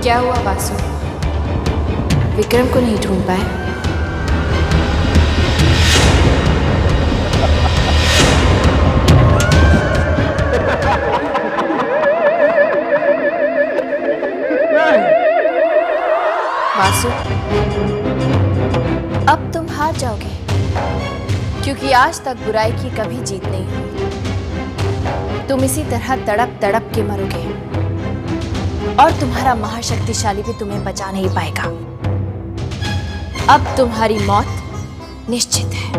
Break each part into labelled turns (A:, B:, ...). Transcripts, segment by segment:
A: क्या हुआ वासु? विक्रम को नहीं ढूंढ पाए? वासु, अब तुम हार जाओगे, क्योंकि आज तक बुराई की कभी जीत नहीं हुई। तुम इसी तरह तड़प तड़प के मरोगे और तुम्हारा महाशक्तिशाली भी तुम्हें बचा नहीं पाएगा। अब तुम्हारी मौत निश्चित है।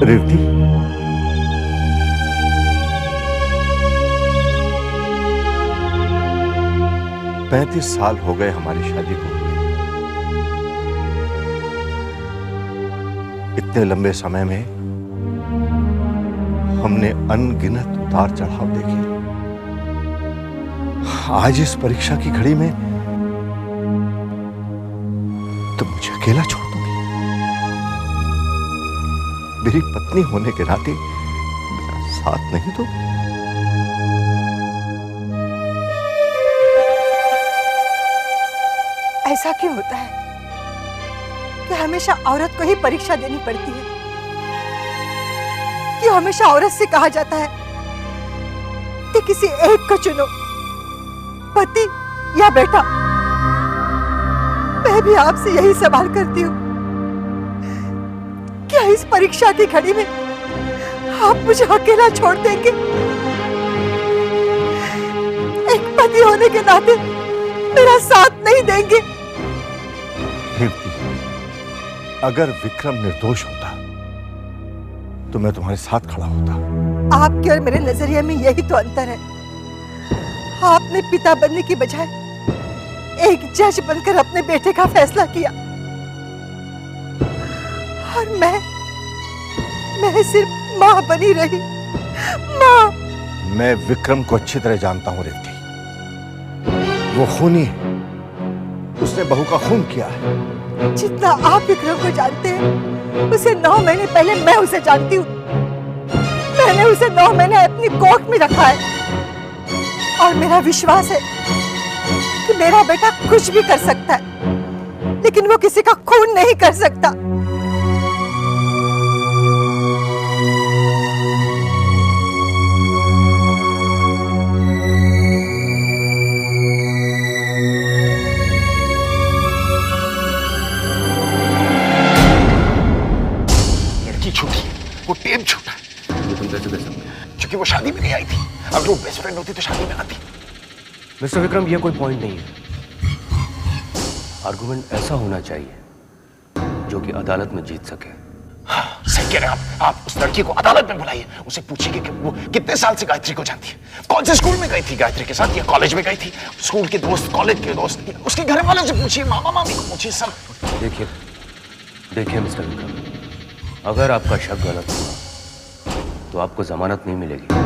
B: रेवती, पैंतीस साल हो गए हमारी शादी को। इतने लंबे समय में हमने अनगिनत उतार चढ़ाव देखे। आज इस परीक्षा की घड़ी में तुम मुझे अकेला छोड़ दोगी? मेरी पत्नी होने के नाते मेरा साथ नहीं दो?
C: ऐसा क्यों होता है कि हमेशा औरत को ही परीक्षा देनी पड़ती है? क्यों हमेशा औरत से कहा जाता है कि किसी एक को चुनो, पति या बेटा? मैं भी आपसे यही सवाल करती हूँ, क्या इस परीक्षा की घड़ी में आप मुझे अकेला छोड़ देंगे? एक पति होने के नाते मेरा साथ नहीं देंगे?
B: अगर विक्रम निर्दोष होता तो मैं तुम्हारे साथ खड़ा होता।
C: आपके और मेरे नजरिए में यही तो अंतर है। आपने पिता बनने की बजाय एक जज बनकर अपने बेटे का फैसला किया, और मैं सिर्फ मां बनी रही। मां।
B: मैं विक्रम को अच्छी तरह जानता हूं रेवती। वो खूनी है, उसने बहू का खून किया है।
C: जितना आप विक्रम को जानते हैं, उसे 9 महीने पहले मैं उसे जानती हूँ। मैंने उसे 9 महीने अपनी कोख में रखा है, और मेरा विश्वास है कि मेरा बेटा कुछ भी कर सकता है, लेकिन वो किसी का खून नहीं कर सकता।
D: वो टेप झूठा है। ये तुम कैसे दे सकते हो? क्योंकि वो शादी में नहीं आई थी। अगर वो बेस्ट फ्रेंड होती तो शादी में आती।
E: मिस्टर विक्रम, ये कोई पॉइंट नहीं है। आर्गुमेंट ऐसा होना चाहिए जो कि अदालत में जीत सके।
D: हाँ, सही कह रहे हैं आप उस लड़की को अदालत में बुलाइए। उसे पूछिए कि वो कितने साल से गायत्री को जानती है, कौन से स्कूल में गई थी गायत्री के साथ, या कॉलेज में गई थी, स्कूल के दोस्त, कॉलेज के दोस्त, उसके घर वालों से पूछिए, मामा मामी को पूछिए, सब।
E: देखिए मिस्टर विक्रम, अगर आपका शक गलत हुआ तो आपको जमानत नहीं मिलेगी।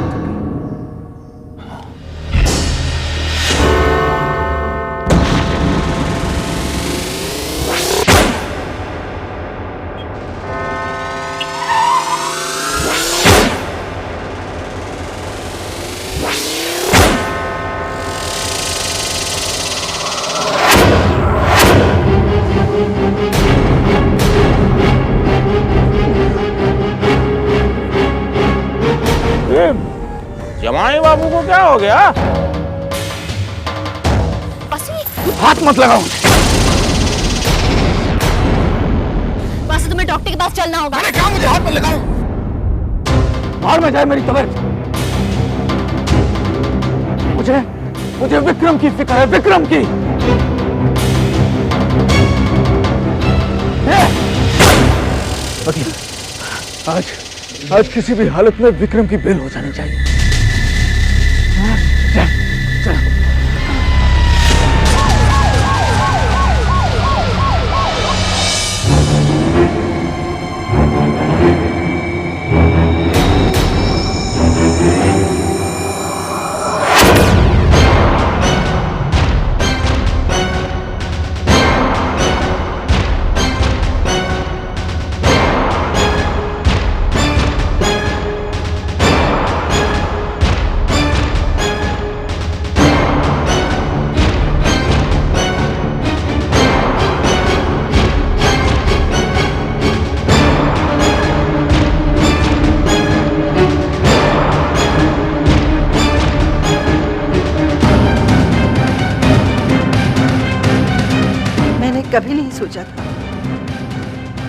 F: जमाई बाबू को क्या हो गया?
D: हाथ मत लगाओ।
G: वासु, तुम्हें डॉक्टर के पास चलना होगा।
D: मैंने कहा मुझे हाथ मत लगाओ।
E: मार में जाए मेरी तबीयत। मुझे विक्रम की फिक्र है, विक्रम की। वकील, आज किसी भी हालत में विक्रम की बेल हो जानी चाहिए। चल।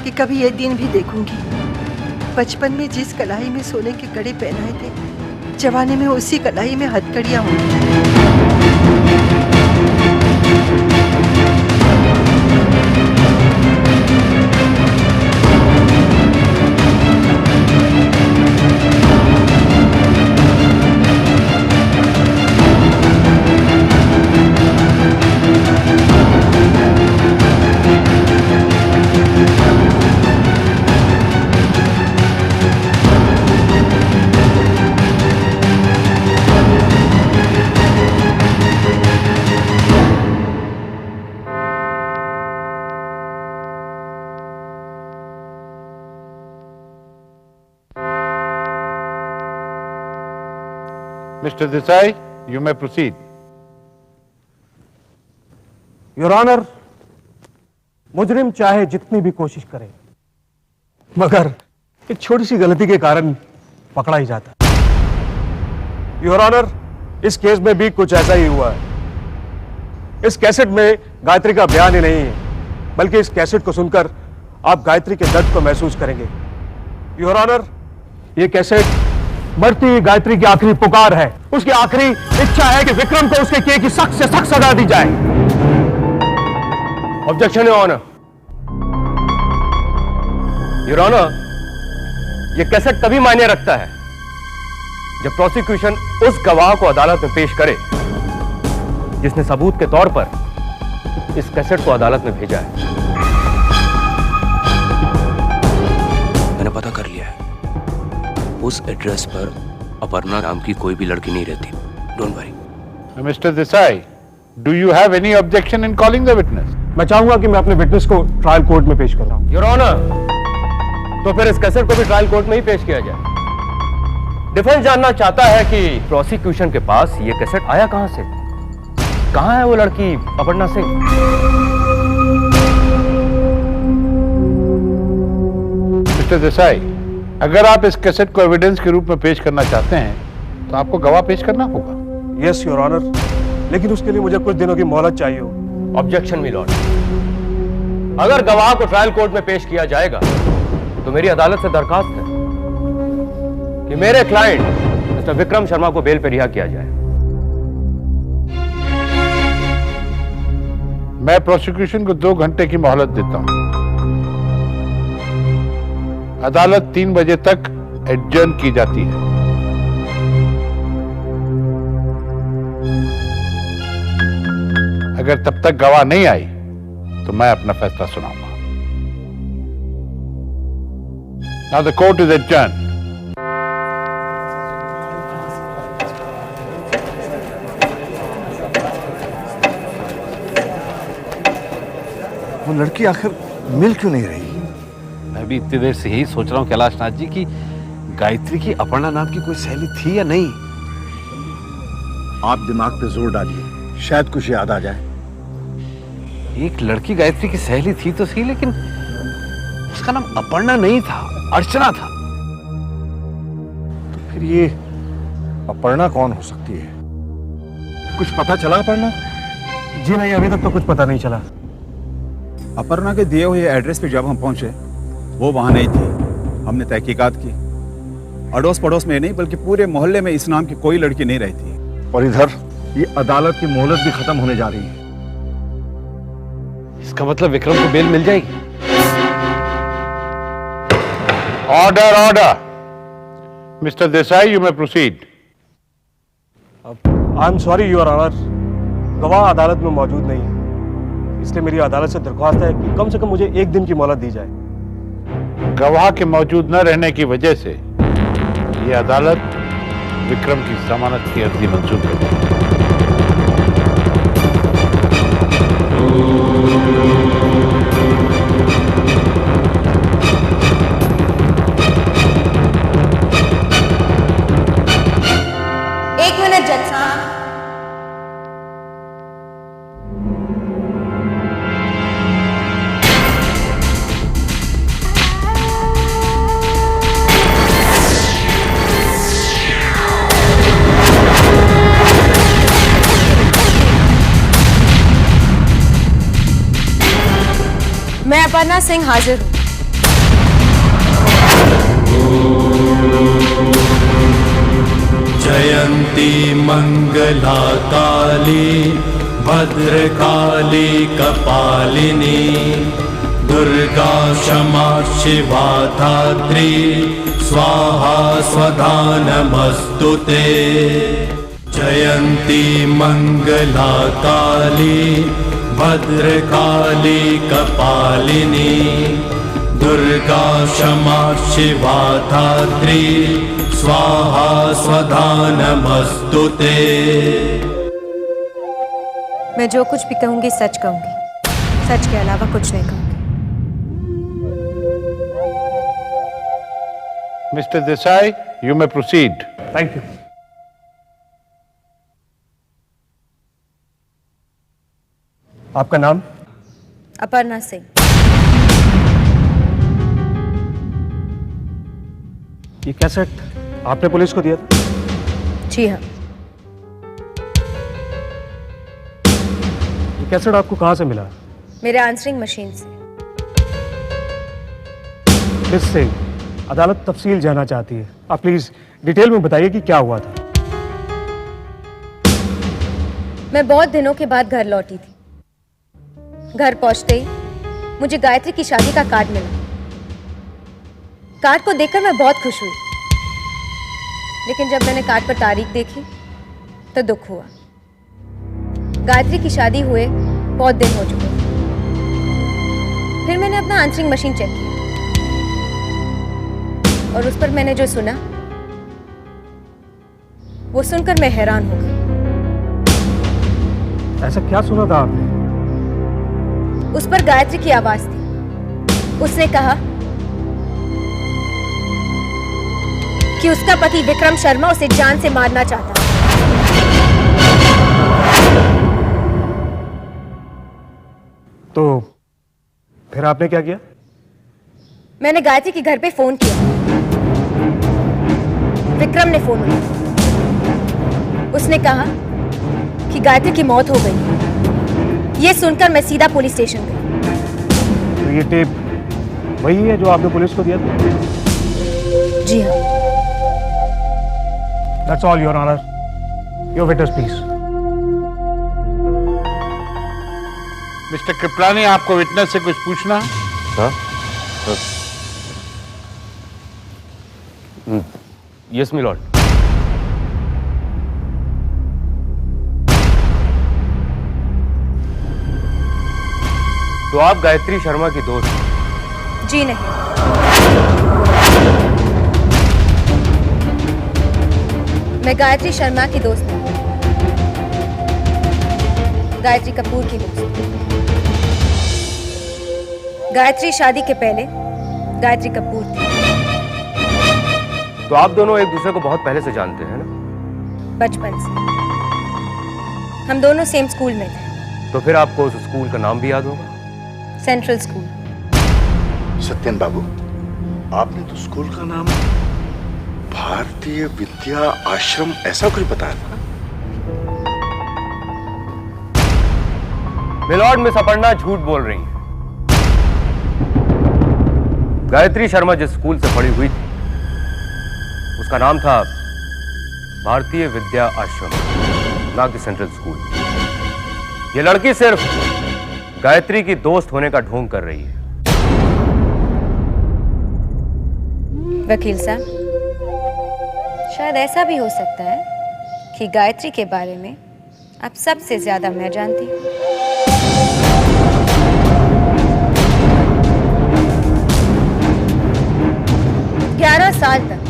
C: कि कभी ये दिन भी देखूंगी। बचपन में जिस कलाई में सोने के कड़े पहनाए थे, जवानी में उसी कलाई में हथकड़ियां होंगी।
H: Mr. Desai, you may proceed.
E: Your honour, मुजरिम चाहे जितनी भी कोशिश करे, मगर एक छोटी सी गलती के कारण पकड़ा ही जाता है। योर ऑनर, इस केस में भी कुछ ऐसा ही हुआ है। इस कैसेट में गायत्री का बयान ही नहीं है, बल्कि इस कैसेट को सुनकर आप गायत्री के दर्द को महसूस करेंगे। योर ऑनर, ये कैसेट मरती हुई गायत्री की आखिरी पुकार है। उसकी आखिरी इच्छा है कि विक्रम को उसके किए की सख्त से सख्त सजा दी जाए। Objection your honour. Your honour, यह कैसेट तभी मायने रखता है जब प्रोसिक्यूशन उस गवाह को अदालत में पेश करे जिसने सबूत के तौर पर इस कैसेट को अदालत में भेजा है।
I: मैंने पता कर लिया है, उस एड्रेस पर अपर्णा नाम की कोई भी लड़की नहीं रहती। Don't worry.
H: Mr. Desai, do you have any objection in calling the witness?
E: मैं चाहूंगा कि मैं अपने विटनेस को ट्रायल कोर्ट में पेश कर रहा हूं। योर ऑनर, तो फिर इस कैसेट को भी ट्रायल कोर्ट में ही पेश किया जाए। डिफेंस जानना चाहता है कि प्रोसिक्यूशन के पास ये कैसेट आया कहां से? कहां है वो लड़की अपर्णा सिंह?
H: Mr. Desai, अगर आप इस कैसेट को एविडेंस के रूप में पेश करना चाहते हैं तो आपको गवाह पेश करना होगा।
E: यस योर ऑनर, लेकिन उसके लिए मुझे कुछ दिनों की मोहलत चाहिए हो। Objection my Lord. अगर गवाह को ट्रायल कोर्ट में पेश किया जाएगा तो मेरी अदालत से दरखास्त है कि मेरे क्लाइंट मिस्टर विक्रम शर्मा को बेल पर रिहा किया जाए।
H: मैं प्रोसिक्यूशन को 2 घंटे की मोहलत देता हूं। अदालत 3 बजे तक एडजर्न की जाती है। अगर तब तक गवाह नहीं आई तो मैं अपना फैसला सुनाऊंगा। Now the court is adjourned.
B: वो लड़की आखिर मिल क्यों नहीं रही?
J: मैं भी इतनी देर से यही सोच रहा हूँ कैलाशनाथ जी की गायत्री की अपर्णा नाम की कोई सहेली थी या नहीं।
B: आप दिमाग पे जोर डालिए, शायद कुछ याद आ जाए।
J: एक लड़की गायत्री की सहेली थी तो सही, लेकिन उसका नाम अपर्णा नहीं था, अर्चना था।
B: तो फिर ये अपर्णा कौन हो सकती है? कुछ पता चला अपर्णा?
E: जी नहीं, अभी तक तो कुछ पता नहीं चला।
K: अपर्णा के दिए हुए एड्रेस पे जब हम पहुंचे वो वहां नहीं थी। हमने तहकीकात की, अड़ोस पड़ोस में नहीं बल्कि पूरे मोहल्ले में इस नाम की कोई लड़की नहीं रहती।
B: और इधर ये अदालत की मोहलत भी खत्म होने जा रही है।
J: इसका मतलब विक्रम को बेल मिल जाएगी।
H: Order order. Mister Desai, you may proceed.
E: I am sorry your honour, गवाह अदालत में मौजूद नहीं है, इसलिए मेरी अदालत से दरख्वास्त है कि कम से कम मुझे 1 दिन की मोहलत दी जाए।
H: गवाह के मौजूद न रहने की वजह से ये अदालत विक्रम की जमानत की अर्जी मंजूर करती है।
G: एक मिनट जज साहब।
A: मैं अपर्णा सिंह हाजिर हूं।
L: जयंती मंगला काली भद्रकाली कपालिनी दुर्गा क्षमा शिवा धात्री स्वाहा स्वधा नमस्तुते। जयंती मंगला काली भद्रकाली कपालिनी दुर्गा क्षमा शिवा धात्री स्वाहा स्वधा नमस्तुते।
G: मैं जो कुछ भी कहूंगी सच कहूंगी, सच के अलावा कुछ नहीं कहूंगी।
H: Mister Desai, you may proceed.
E: Thank you. आपका नाम?
G: अपर्णा सिंह।
E: ये कैसेट आपने पुलिस को दिया था?
G: जी हाँ।
E: ये कैसेट आपको कहां से मिला?
G: मेरे आंसरिंग मशीन से।
E: मिस सिंह, अदालत तफसील जानना चाहती है। आप प्लीज डिटेल में बताइए कि क्या हुआ था।
G: मैं बहुत दिनों के बाद घर लौटी थी। घर पहुंचते ही मुझे गायत्री की शादी का कार्ड मिला। कार्ड को देखकर मैं बहुत खुश हुई, लेकिन जब मैंने कार्ड पर तारीख देखी तो दुख हुआ। गायत्री की शादी हुए बहुत दिन हो चुके थे। फिर मैंने अपना आंसरिंग मशीन चेक किया और उस पर मैंने जो सुना वो सुनकर मैं हैरान हो गई।
E: ऐसा क्या सुना था आपने?
G: उस पर गायत्री की आवाज थी। उसने कहा कि उसका पति विक्रम शर्मा उसे जान से मारना चाहता है।
E: तो फिर आपने क्या किया?
G: मैंने गायत्री के घर पे फोन किया। विक्रम ने फोन उठाया। उसने कहा कि गायत्री की मौत हो गई। ये सुनकर मैं सीधा पुलिस स्टेशन गई।
E: तो ये टेप वही है जो आपने पुलिस को दिया था?
G: जी हाँ।
E: That's all, Your Honor. Your witness, please.
H: Mister Kripalani, आपको विटनेस से कुछ पूछना है?
I: हाँ? Yes my lord. तो आप गायत्री शर्मा की दोस्त?
G: जी नहीं। मैं गायत्री शर्मा की दोस्त हूँ। गायत्री कपूर की दोस्त। गायत्री शादी के पहले गायत्री कपूर थी।
I: तो आप दोनों एक दूसरे को बहुत पहले से जानते हैं ना?
G: बचपन से। हम दोनों सेम स्कूल में थे।
I: तो फिर आपको उस स्कूल का नाम भी याद होगा?
G: Central school.
B: सत्यन बाबू, आपने तो स्कूल का नाम भारतीय विद्या आश्रम ऐसा कुछ बताया था?
I: मिलॉर्ड, मिस अपर्णा झूठ बोल रही है। गायत्री शर्मा जिस स्कूल से पढ़ी हुई थी उसका नाम था भारतीय विद्या आश्रम, ना कि सेंट्रल स्कूल। ये लड़की सिर्फ गायत्री की दोस्त होने का ढोंग कर रही है।
G: वकील साहब, शायद ऐसा भी हो सकता है कि गायत्री के बारे में आप सबसे ज्यादा मैं जानती हूँ। 11 साल तक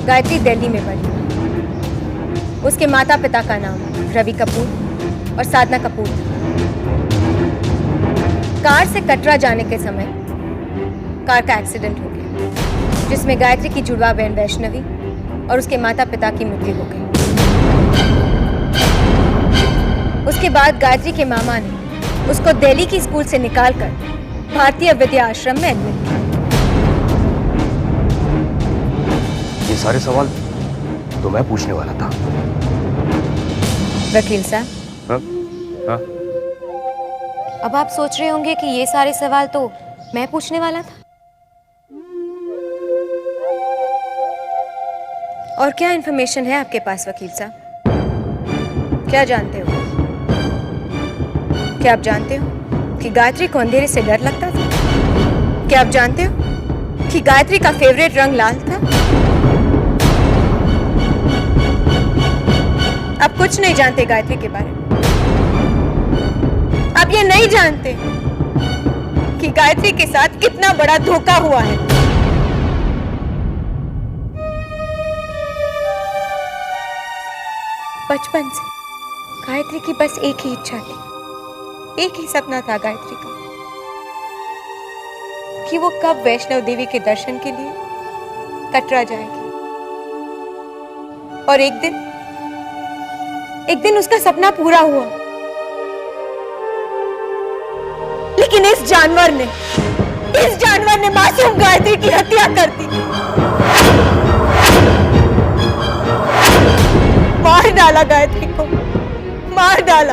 G: गायत्री दिल्ली में पढ़ी। उसके माता पिता का नाम रवि कपूर और साधना कपूर था। कार से कटरा जाने के समय कार का एक्सीडेंट हो गया, जिसमें गायत्री की जुड़वा बहन वैष्णवी और उसके माता पिता की मृत्यु हो गई। उसके बाद गायत्री के मामा ने उसको दिल्ली की स्कूल से निकालकर भारतीय विद्या आश्रम में एडमिट किया।
I: ये सारे सवाल तो मैं पूछने वाला था।
G: वकील साहब,
I: हाँ? हाँ?
G: अब आप सोच रहे होंगे कि ये सारे सवाल तो मैं पूछने वाला था। और क्या इंफॉर्मेशन है आपके पास वकील साहब? क्या जानते हो? क्या आप जानते हो कि गायत्री को अंधेरे से डर लगता था? क्या आप जानते हो कि गायत्री का फेवरेट रंग लाल था? आप कुछ नहीं जानते गायत्री के बारे में। आप ये नहीं जानते कि गायत्री के साथ कितना बड़ा धोखा हुआ है। बचपन से गायत्री की बस एक ही इच्छा थी, एक ही सपना था गायत्री का, कि वो कब वैष्णव देवी के दर्शन के लिए कटरा जाएगी। और एक दिन उसका सपना पूरा हुआ। लेकिन इस जानवर ने मासूम गायत्री की हत्या कर दी, मार डाला गायत्री को, मार डाला।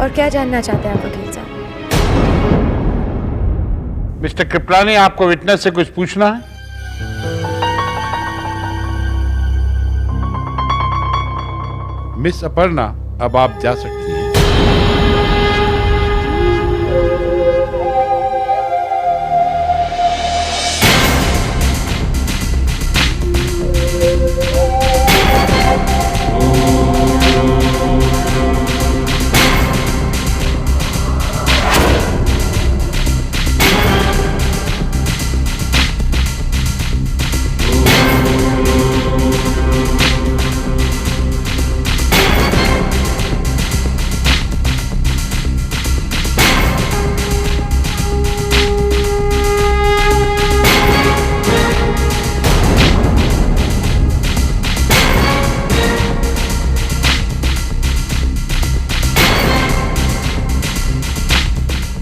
G: और क्या जानना चाहते हैं आप वकील साहब?
H: मिस्टर कृपलानी, आपको विटनेस से कुछ पूछना है? मिस अपर्णा, अब आप जा सकती हैं।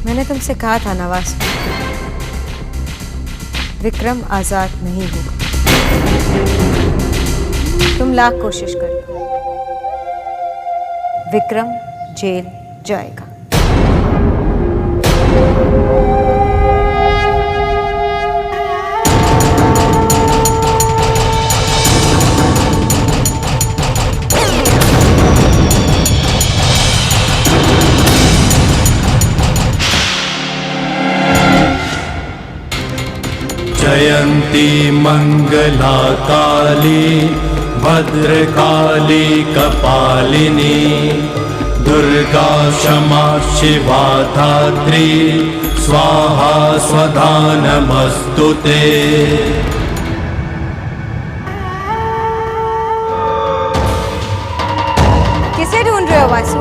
G: मैंने तुमसे कहा था नवाज, विक्रम आजाद नहीं होगा। तुम लाख कोशिश कर लो, विक्रम जेल जाएगा।
L: जयन्ती मंगला काली भद्रकाली कपालिनी दुर्गा क्षमा शिवा धात्री स्वाहा स्वधा नमस्तुते।
G: किसे ढूंढ रहे हो वासु?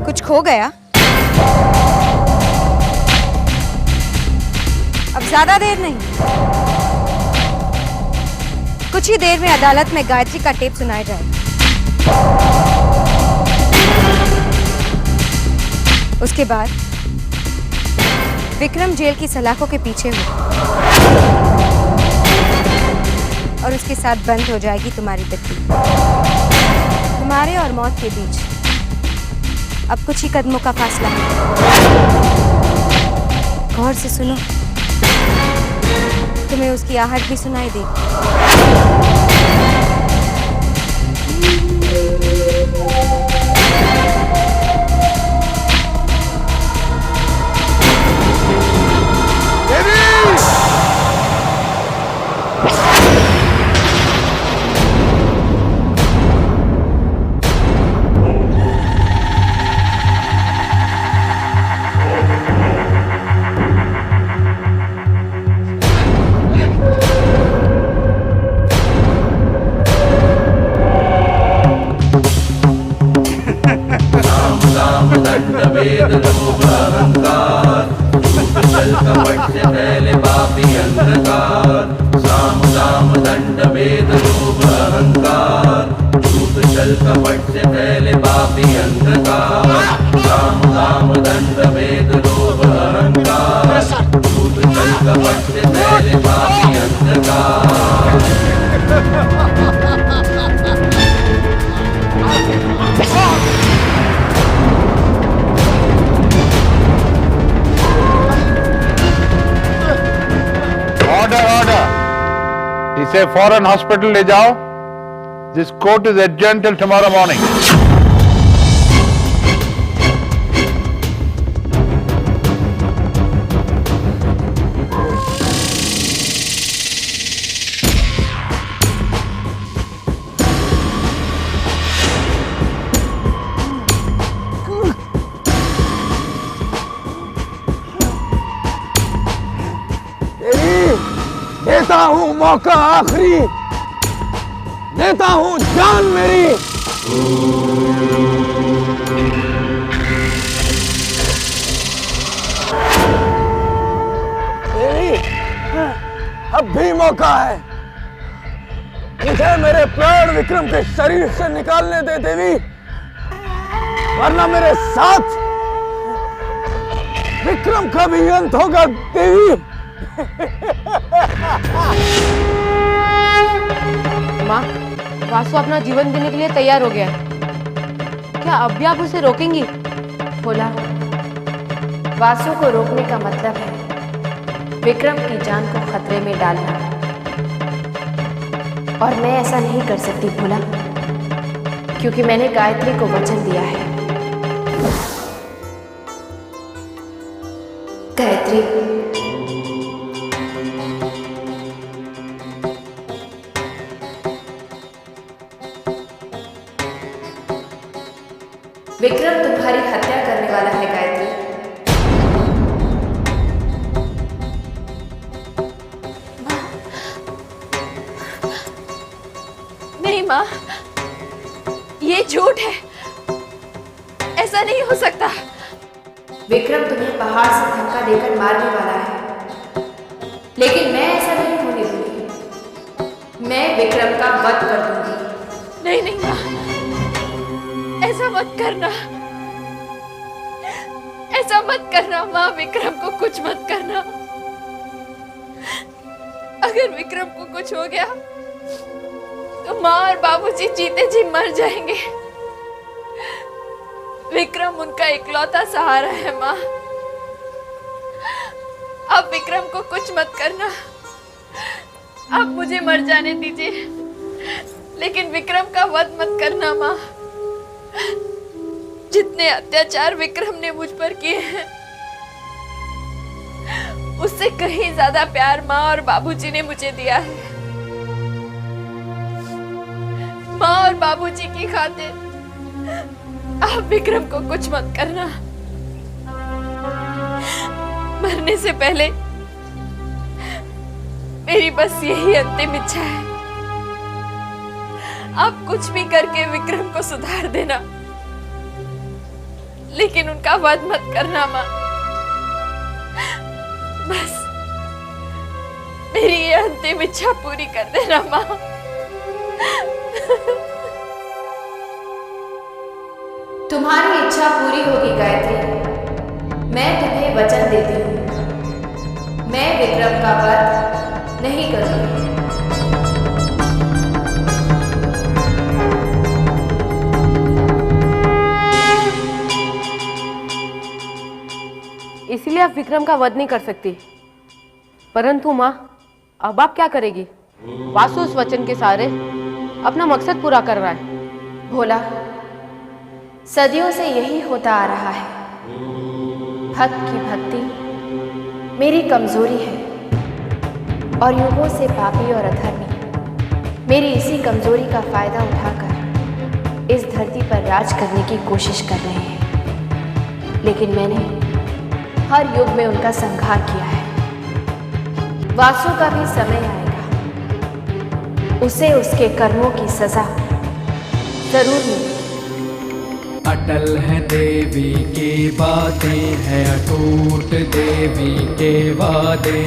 G: कुछ खो गया? अब ज्यादा देर नहीं, कुछ ही देर में अदालत में गायत्री का टेप सुनाया जाएगा। उसके बाद विक्रम जेल की सलाखों के पीछे हो और उसके साथ बंद हो जाएगी तुम्हारी बत्ती। तुम्हारे और मौत के बीच अब कुछ ही कदमों का फासला है। गौर से सुनो, तुम्हें उसकी आहट भी सुनाई देगी।
L: वेद लोभ अहंकार झूठ छल कपट से फैले पापी अंधकार। साम दाम दंड वेद लोभ अहंकार झूठ छल कपट से फैले पापी अंधकार। साम दाम दंड वेद लोभ अहंकार झूठ छल कपट से फैले
H: इसे फौरन हॉस्पिटल ले जाओ। This court is adjourned till tomorrow morning.
E: देता हूं मौका आखिरी, देता हूं जान मेरी। देवी, अब भी मौका है, मुझे मेरे प्राण विक्रम के शरीर से निकालने दे देवी, वरना मेरे साथ विक्रम का भी अंत होगा देवी।
G: माँ, वासु अपना जीवन देने के लिए तैयार हो गया है। क्या अब भी आप उसे रोकेंगी?
A: भोला, वासु को रोकने का मतलब है विक्रम की जान को खतरे में डालना, और मैं ऐसा नहीं कर सकती भोला, क्योंकि मैंने गायत्री को वचन दिया है। गायत्री, विक्रम तुम्हारी हत्या करने वाला है गायत्री।
M: नहीं माँ, ये झूठ है, ऐसा नहीं हो सकता।
A: विक्रम तुम्हें पहाड़ से धक्का देकर मारने वाला है, लेकिन मैं ऐसा नहीं होने दूंगी। मैं विक्रम का वध कर दूंगी।
M: नहीं नहीं माँ, ऐसा मत करना, ऐसा मत करना माँ, विक्रम को कुछ मत करना। अगर विक्रम को कुछ हो गया तो माँ और बाबूजी जीते जी मर जाएंगे। विक्रम उनका इकलौता सहारा है माँ। अब विक्रम को कुछ मत करना, आप मुझे मर जाने दीजिए, लेकिन विक्रम का वध मत करना माँ। जितने अत्याचार विक्रम ने मुझ पर किए हैं, उससे कहीं ज्यादा प्यार माँ और बाबूजी ने मुझे दिया है। माँ और बाबूजी की खातिर आप विक्रम को कुछ मत करना। मरने से पहले मेरी बस यही अंतिम इच्छा है, आप कुछ भी करके विक्रम को सुधार देना, लेकिन उनका वध मत करना माँ। बस मेरी ये अंतिम इच्छा पूरी कर देना माँ।
A: तुम्हारी इच्छा पूरी होगी गायत्री, मैं तुम्हें वचन देती हूँ। मैं विक्रम का वध नहीं करूंगी।
G: इसीलिए आप विक्रम का वध नहीं कर सकती। परंतु माँ, अब आप क्या करेगी? वासु उस वचन के सहारे अपना मकसद पूरा कर रहा है।
A: भोला, सदियों से यही होता आ रहा है। भक्त की भक्ति मेरी कमजोरी है, और युगों से पापी और अधर्मी मेरी इसी कमजोरी का फायदा उठाकर इस धरती पर राज करने की कोशिश कर रहे हैं। लेकिन मैंने हर युग में उनका संहार किया है। वासु का भी समय आएगा, उसे उसके कर्मों की सजा जरूर मिलेगी।
L: अटल है देवी की बातें हैं, अटूट देवी के वादे।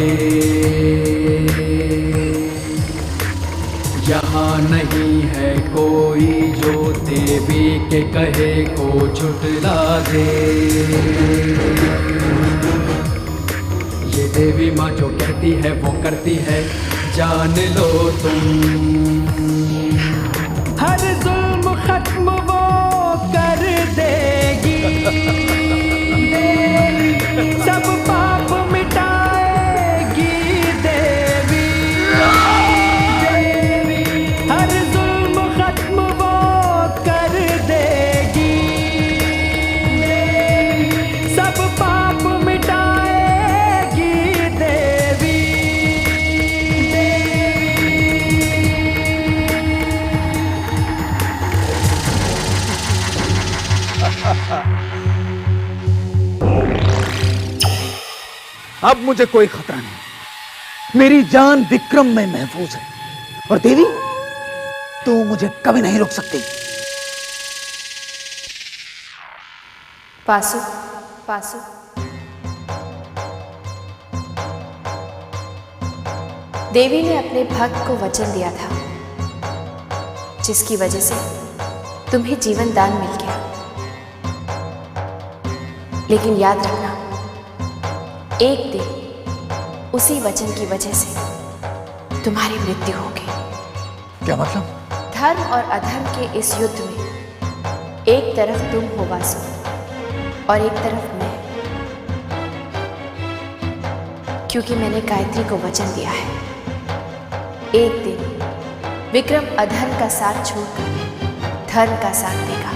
L: यहाँ नहीं है कोई जो देवी के कहे को झुठला दे। ये देवी माँ जो कहती है वो करती है, जान लो तुम। हर जुल्म खत्म वो कर देगी, सब पाप मिटाएगी देवी।
J: अब मुझे कोई खतरा नहीं। मेरी जान विक्रम में महफूज है। और देवी, तू मुझे कभी नहीं रोक सकती।
A: पासु, पासु, देवी ने अपने भक्त को वचन दिया था, जिसकी वजह से तुम्हें जीवन दान मिल गया। लेकिन याद रखना, एक दिन उसी वचन की वजह से तुम्हारी मृत्यु होगी।
J: क्या मतलब?
A: धर्म और अधर्म के इस युद्ध में एक तरफ तुम हो वासु और एक तरफ मैं, क्योंकि मैंने गायत्री को वचन दिया है, एक दिन विक्रम अधर्म का साथ छोड़कर धर्म का साथ देगा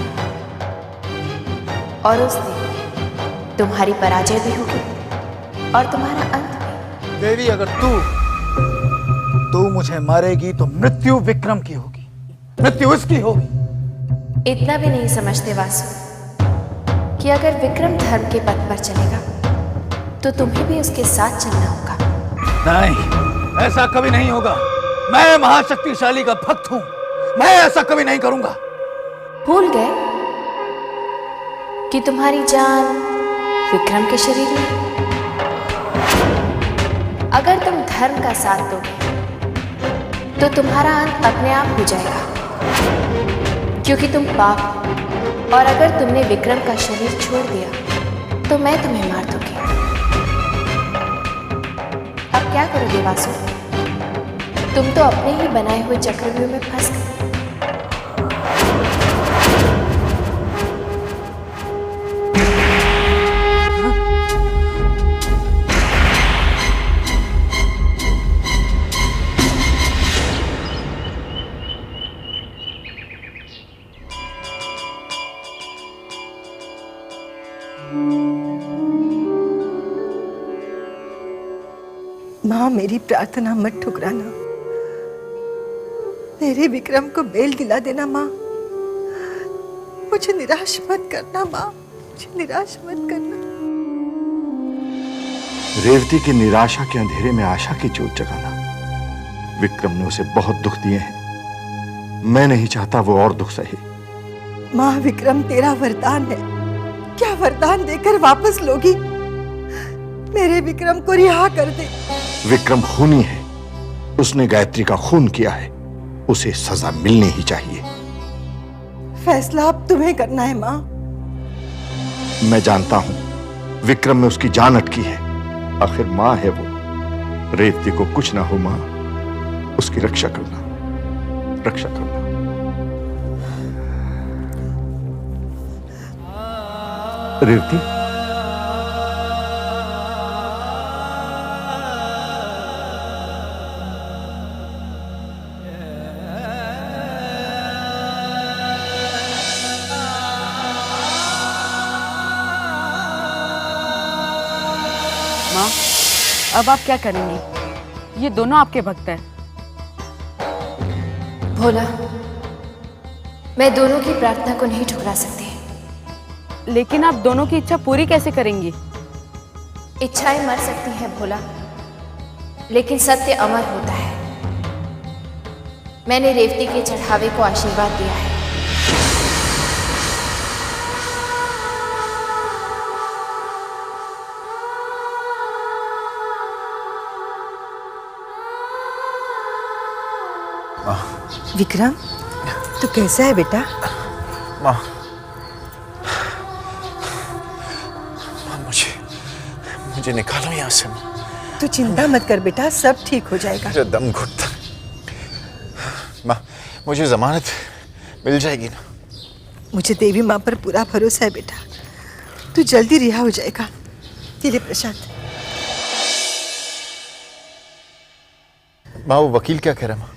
A: और उस दिन तुम्हारी पराजय भी होगी और तुम्हारा अंत भी।
J: देवी, अगर तू मुझे मारेगी तो मृत्यु विक्रम की होगी, मृत्यु उसकी होगी।
A: इतना भी नहीं समझते वासु कि अगर विक्रम धर्म के पथ पर चलेगा तो तुम्हें भी उसके साथ चलना होगा।
J: नहीं, ऐसा कभी नहीं होगा। मैं महाशक्तिशाली का भक्त हूं, मैं ऐसा कभी नहीं करूंगा।
A: भूल गए कि तुम्हारी जान विक्रम के शरीर में। अगर तुम धर्म का साथ दोगे तो तुम्हारा अंत अपने आप हो जाएगा, क्योंकि तुम पाप हो। और अगर तुमने विक्रम का शरीर छोड़ दिया तो मैं तुम्हें मार दूंगी। अब क्या करोगे वासु? तुम तो अपने ही बनाए हुए चक्रव्यूह में फंस गए।
C: माँ, मेरी प्रार्थना मत ठुकराना। मेरे विक्रम को बेल दिला देना माँ। मुझे निराश मत करना माँ, मुझे निराश मत करना।
B: रेवती की निराशा के अंधेरे में आशा की ज्योत जगाना। विक्रम ने उसे बहुत दुख दिए हैं, मैं नहीं चाहता वो और दुख सहे।
C: माँ, विक्रम तेरा वरदान है, क्या वरदान देकर वापस लोगी? मेरे विक्रम को रिहा कर दे।
B: विक्रम खूनी है, उसने गायत्री का खून किया है, उसे सजा मिलनी ही चाहिए।
C: फैसला अब तुम्हें करना है माँ।
B: मैं जानता हूं विक्रम में उसकी जान अटकी है, आखिर मां है वो। रेवती को कुछ ना हो मां, उसकी रक्षा करना, रक्षा करना। रेवती,
N: माँ, अब आप क्या करेंगी? ये दोनों आपके भक्त हैं।
A: भोला, मैं दोनों की प्रार्थना को नहीं ठुकरा सकती।
N: लेकिन आप दोनों की इच्छा पूरी कैसे करेंगी?
A: इच्छाएं मर सकती हैं भोला, लेकिन सत्य अमर होता है। मैंने रेवती के चढ़ावे को आशीर्वाद दिया है।
C: विक्रम, तू कैसा है बेटा?
D: माँ, मुझे निकालो यहाँ से।
C: तू चिंता मत कर बेटा, सब ठीक हो जाएगा।
D: मेरा दम घुटता। माँ, मुझे जमानत मिल जाएगी ना?
C: मुझे देवी माँ पर पूरा भरोसा है बेटा, तू जल्दी रिहा हो जाएगा। तेरे प्रसाद।
D: माँ, वो वकील क्या कह रहा है? माँ,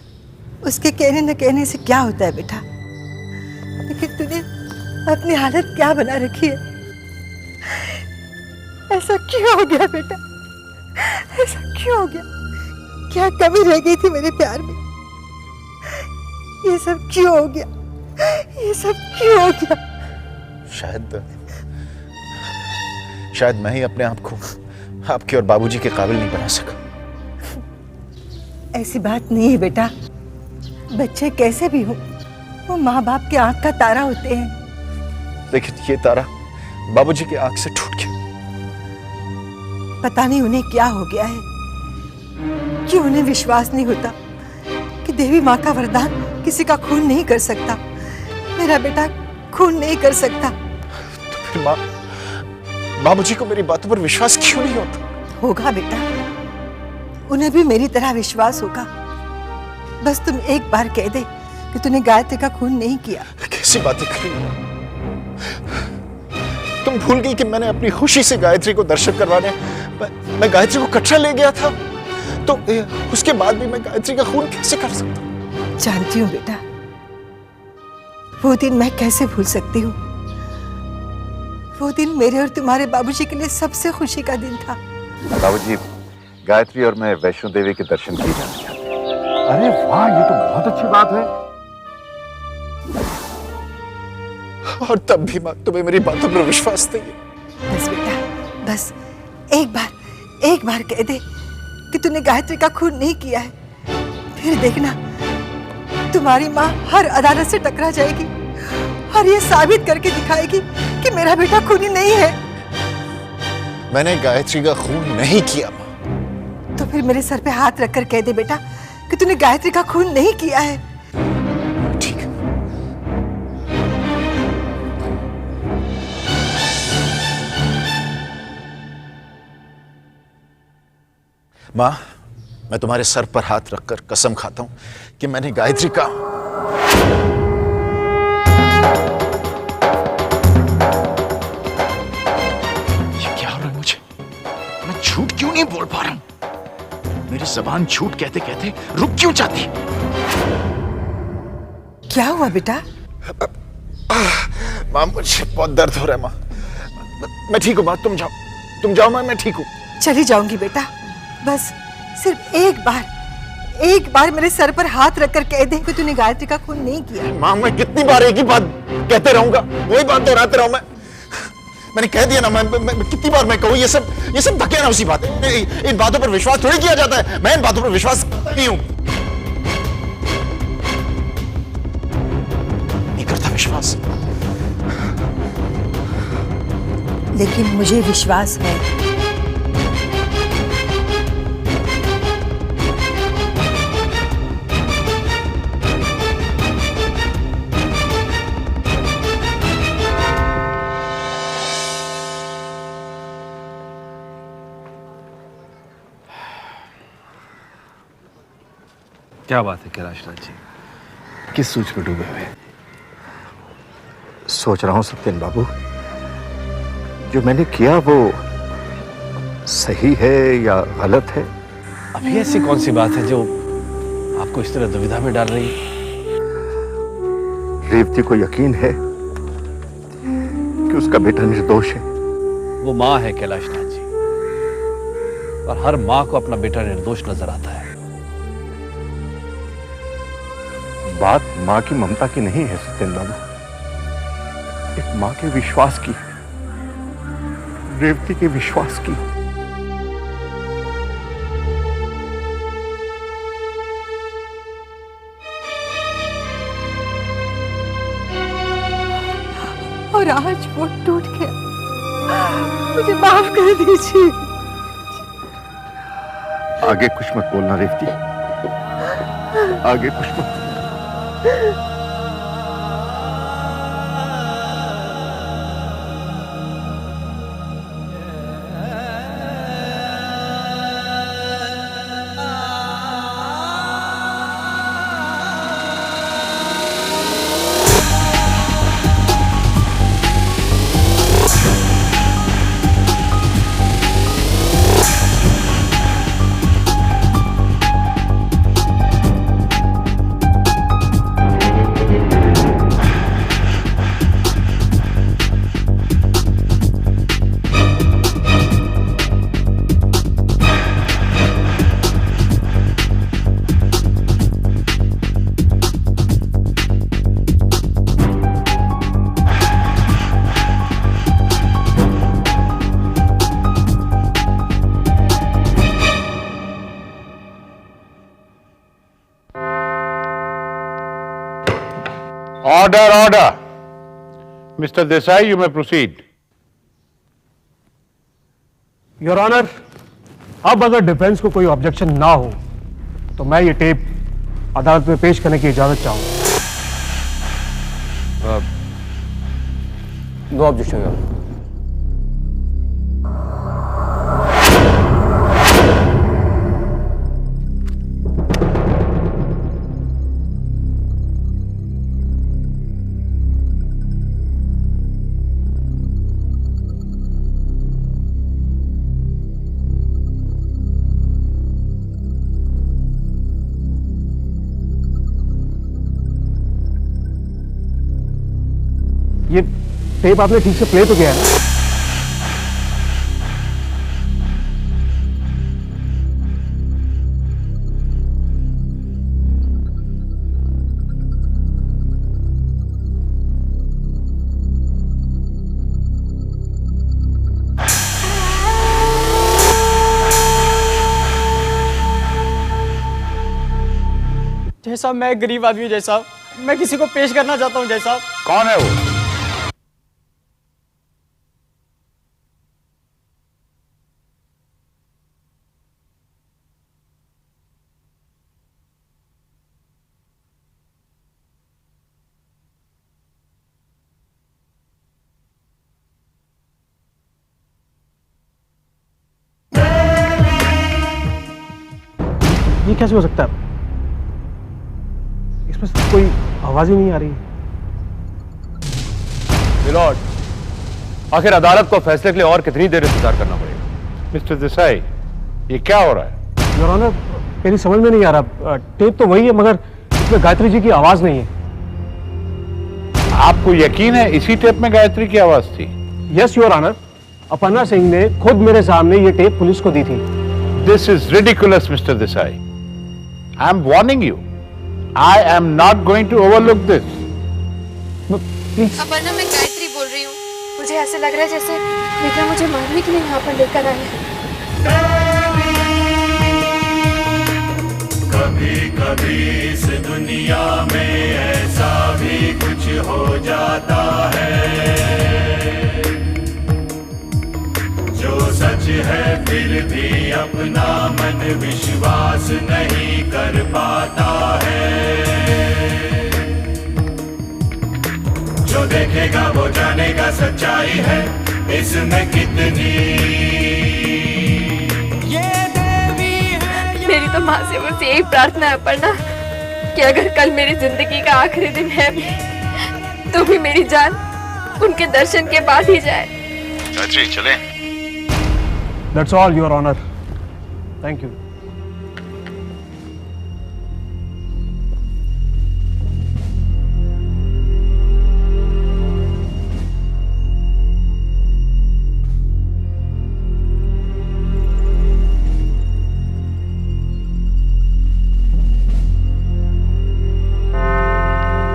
C: उसके कहने न कहने से क्या होता है बेटा, लेकिन तूने अपनी हालत क्या बना रखी है? ऐसा क्यों हो गया बेटा? ऐसा क्यों हो गया? क्या कमी रह गई थी मेरे प्यार में? ये सब क्यों हो गया? ये सब क्यों हो गया?
D: शायद मैं ही अपने आप को आपके और बाबूजी के काबिल नहीं बना सका।
C: ऐसी बात नहीं है बेटा, बच्चे कैसे भी हो वो माँ बाप के आंख का तारा होते हैं।
D: लेकिन ये तारा बाबूजी की आंख से टूट गया।
C: पता नहीं उन्हें क्या हो गया है, क्यों उन्हें विश्वास नहीं होता कि देवी माँ का वरदान किसी का खून नहीं कर सकता। मेरा बेटा खून नहीं कर सकता।
D: तो फिर माँ, बाबूजी को मेरी बातों पर विश्वास क्यों नहीं होता?
C: होगा बेटा, उन्हें भी मेरी तरह विश्वास होगा। बस तुम एक बार कह दे कि तूने गायत्री का खून नहीं किया।
D: कैसी बातें कर रही हो? तुम भूल गई कि मैंने अपनी खुशी से गायत्री को दर्शन करवाने मैं गायत्री को कटरा ले गया था, तो उसके बाद भी मैं गायत्री का खून कैसे कर सकता हूँ?
C: जानती हूँ बेटा, वो दिन मैं कैसे भूल सकती हूँ। वो दिन मेरे और तुम्हारे बाबूजी के लिए सबसे खुशी का दिन था।
B: बाबूजी, गायत्री और मैं वैष्णो देवी के दर्शन किए जाना चाहते हैं।
E: अरे वाह, ये तो बहुत अच्छी बात है।
D: और तब भी माँ तुम्हें मेरी बातों पर विश्वास नहीं है।
C: बस बेटा, बस एक बार कह दे कि तूने गायत्री का खून नहीं किया है, फिर देखना तुम्हारी माँ हर अदालत से टकरा जाएगी और ये साबित करके दिखाएगी कि मेरा बेटा खूनी नहीं है।
D: मैंने गायत्री का खून नहीं किया माँ।
C: तो फिर मेरे सर पे हाथ रखकर कह दे बेटा कि तूने गायत्री का खून नहीं किया है।
D: ठीक है। माँ, मैं तुम्हारे सर पर हाथ रखकर कसम खाता हूं कि मैंने गायत्री का ये क्या हो रहा है मुझे? मैं झूठ क्यों नहीं बोल पा रहा हूं? मेरी जबान झूठ कहते कहते रुक क्यों जाती?
C: क्या हुआ बेटा?
D: माँ, मुझे बहुत दर्द हो रहा है माँ। मैं ठीक हूँ माँ, तुम जाओ माँ, मैं ठीक हूँ।
C: चली जाऊंगी बेटा, बस सिर्फ एक बार मेरे सर पर हाथ रखकर कह दे कि तूने गायत्री का खून नहीं किया।
D: माँ, मैं कितनी बार एक ही बात कहते रहूंगा, वही बात दोहराते रहूं। मैंने कह दिया ना, मैं कितनी बार मैं कहूँ, ये सब धक्के ना उसी बात है। इन बातों पर विश्वास थोड़ी किया जाता है। मैं इन बातों पर विश्वास नहीं हूं, नहीं करता विश्वास।
C: लेकिन मुझे विश्वास है।
J: क्या बात है कैलाशनाथ जी, किस सोच में डूबे हुए?
B: सोच रहा हूं सत्यन बाबू, जो मैंने किया वो सही है या गलत है।
J: अभी ऐसी कौन सी बात है जो आपको इस तरह दुविधा में डाल रही है?
B: रेवती को यकीन है कि उसका बेटा निर्दोष है।
J: वो माँ है कैलाशनाथ जी, और हर माँ को अपना बेटा निर्दोष नजर आता है।
B: बात माँ की ममता की नहीं है सत्यन बाबू, एक माँ के विश्वास की, रेवती के विश्वास की।
C: और आज वो टूट गया, मुझे माफ कर दीजिए।
B: आगे कुछ मत बोलना रेवती, आगे कुछ मत।
H: Order order. Mister Desai, you may proceed.
E: Your honour, अब अगर डिफेंस को कोई ऑब्जेक्शन ना हो तो मैं ये टेप अदालत में पेश करने की इजाजत चाहूंगा।
I: No objection your honour.
E: ये टेप आपने ठीक से प्ले तो किया है ना?
O: जय साहब, मैं एक गरीब आदमी हूँ जय साहब, मैं किसी को पेश करना चाहता हूँ जय साहब।
H: कौन है वो?
E: ये कैसे हो सकता है? इसमें से कोई आवाज ही नहीं आ रही।
I: मिलॉर्ड, आखिर अदालत को फैसले के लिए और कितनी देर इंतजार करना पड़ेगा?
H: मिस्टर देसाई, ये क्या हो रहा है?
E: योर ऑनर, मेरी समझ में नहीं आ रहा। टेप तो वही है मगर इसमें गायत्री जी की आवाज नहीं है।
H: आपको यकीन है इसी टेप में गायत्री की आवाज थी?
E: Yes your honour, Aparna Singh ने खुद मेरे सामने ये टेप पुलिस को दी थी।
H: This is ridiculous mister Desai. I am warning you, I am not going to overlook this.
E: Please.
M: Aparna, मैं गायत्री बोल रही हूँ। मुझे ऐसे लग रहा है जैसे विक्रम मुझे मारने के लिए यहाँ पर लेकर आए हैं।
L: कभी कभी इस दुनिया में ऐसा भी कुछ हो जाता है, जो सच है फिर भी अपना मन विश्वास नहीं कर पाता है। जो देखेगा वो जानेगा सच्चाई है इसमें कितनी।
M: मेरी तो माँ से बस यही प्रार्थना है अपर्णा कि अगर कल मेरी जिंदगी का आखिरी दिन है भी तो भी मेरी जान उनके दर्शन के बाद ही जाए।
D: गायत्री, चले।
E: That's all, Your Honor. Thank you.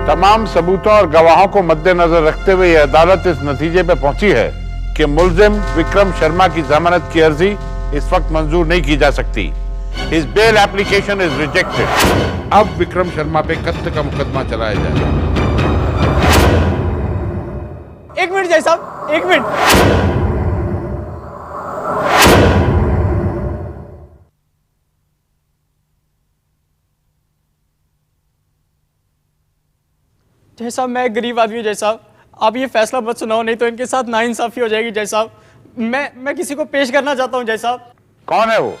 H: तमाम सबूतों और गवाहों को मद्देनजर रखते हुए यह अदालत इस नतीजे पर पहुंची है कि मुल्जिम विक्रम शर्मा की जमानत की अर्जी इस वक्त मंजूर नहीं की जा सकती। His bail application is rejected. अब विक्रम शर्मा पे कत्ल का मुकदमा चलाया जाएगा।
O: एक मिनट जय साहब, एक मिनट। जय साहब, मैं एक गरीब आदमी हूँ जय साहब, आप ये फैसला मत सुनाओ नहीं तो इनके साथ नाइंसाफी हो जाएगी जय साहब। मैं किसी को पेश करना चाहता हूँ जय साहब।
H: कौन है वो?